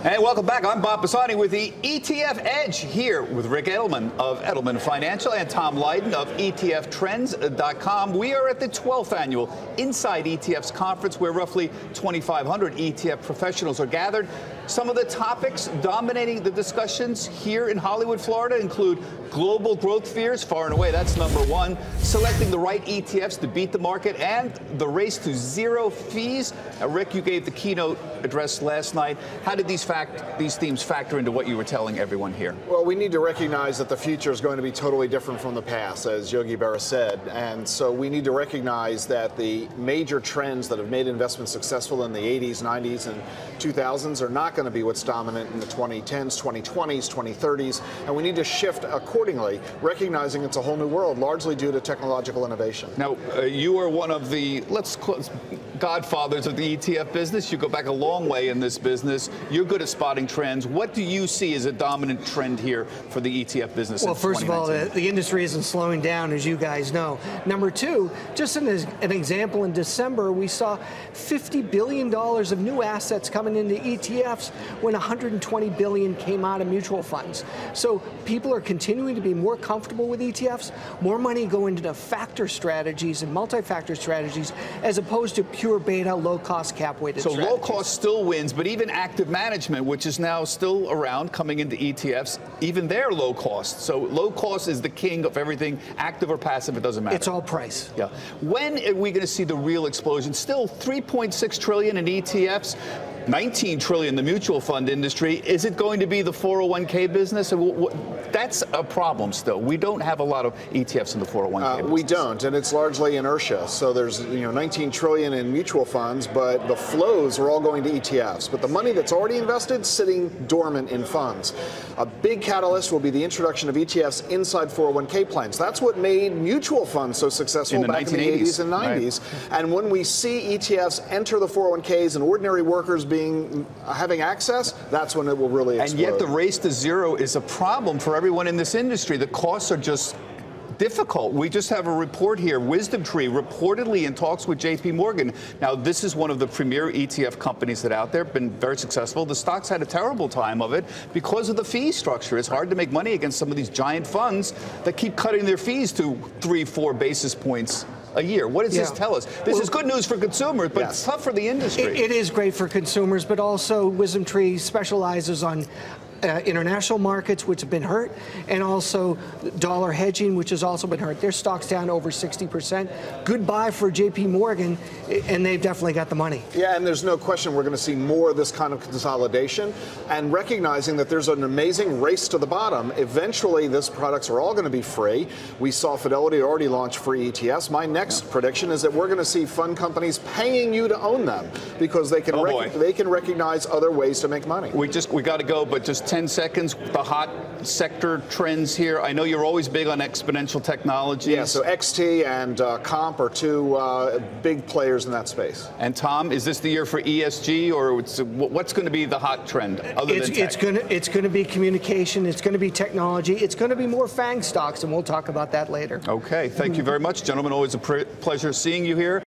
And welcome back. I'm Bob Pisani with the ETF Edge here with Rick Edelman of Edelman Financial and Tom Lydon of ETFtrends.com. We are at the 12th annual Inside ETFs Conference where roughly 2,500 ETF professionals are gathered. Some of the topics dominating the discussions here in Hollywood, Florida include global growth fears, far and away, that's number one, selecting the right ETFs to beat the market, and the race to zero fees. Now, Rick, you gave the keynote address last night. How did these themes factor into what you were telling everyone here? Well, we need to recognize that the future is going to be totally different from the past, as Yogi Berra said. And so we need to recognize that the major trends that have made investment successful in the 80s, 90s, and 2000s are not going to be what's dominant in the 2010s, 2020s, 2030s. And we need to shift accordingly, recognizing it's a whole new world, largely due to technological innovation. Now, you are one of the, godfathers of the ETF business. You go back a long way in this business. You're good at spotting trends. What do you see as a dominant trend here for the ETF business? Well, first of all, the industry isn't slowing down, as you guys know. Number two, just an example, in December, we saw $50 billion of new assets coming into ETFs when $120 billion came out of mutual funds. So people are continuing to be more comfortable with ETFs, more money going into factor strategies and multi-factor strategies, as opposed to pure beta, low-cost, cap-weighted strategies. So low cost still wins, but even active management, which is now still around coming into ETFs, even they're low cost. So low cost is the king of everything, active or passive, it doesn't matter. It's all price. Yeah. When are we going to see the real explosion? Still $3.6 trillion in ETFs. 19 trillion in the mutual fund industry. Is it going to be the 401k business? That's a problem still. We don't have a lot of ETFs in the 401k business. We don't, and it's largely inertia. So there's 19 trillion in mutual funds, but the flows are all going to ETFs. But the money that's already invested sitting dormant in funds. A big catalyst will be the introduction of ETFs inside 401k plans. That's what made mutual funds so successful back in the 80s and 90s. Right. And when we see ETFs enter the 401ks and ordinary workers having access, that's when it will really explode. And yet the race to zero is a problem for everyone in this industry. The costs are just difficult. We just have a report here. WisdomTree reportedly in talks with JP Morgan. Now, this is one of the premier ETF companies that out there, been very successful. The stock's had a terrible time of it because of the fee structure. It's hard to make money against some of these giant funds that keep cutting their fees to 3-4 basis points a year. What does this tell us? This is good news for consumers, but it's tough for the industry. It is great for consumers, but also WisdomTree specializes on international markets, which have been hurt, and also dollar hedging, which has also been hurt. Their stock's down over 60%. Good buy for JP Morgan, and they've definitely got the money. Yeah, and there's no question we're going to see more of this kind of consolidation, and recognizing that there's an amazing race to the bottom. Eventually, these products are all going to be free. We saw Fidelity already launch free ETFs. My next prediction is that we're going to see fund companies paying you to own them because they can they can recognize other ways to make money. We got to go, but just 10 seconds, the hot sector trends here. I know you're always big on exponential technologies. Yeah, so XT and Comp are two big players in that space. And Tom, is this the year for ESG, or what's going to be the hot trend other than tech? It's going to be communication, it's going to be technology, it's going to be more FANG stocks, and we'll talk about that later. Okay, thank you very much, gentlemen. Always a pleasure seeing you here.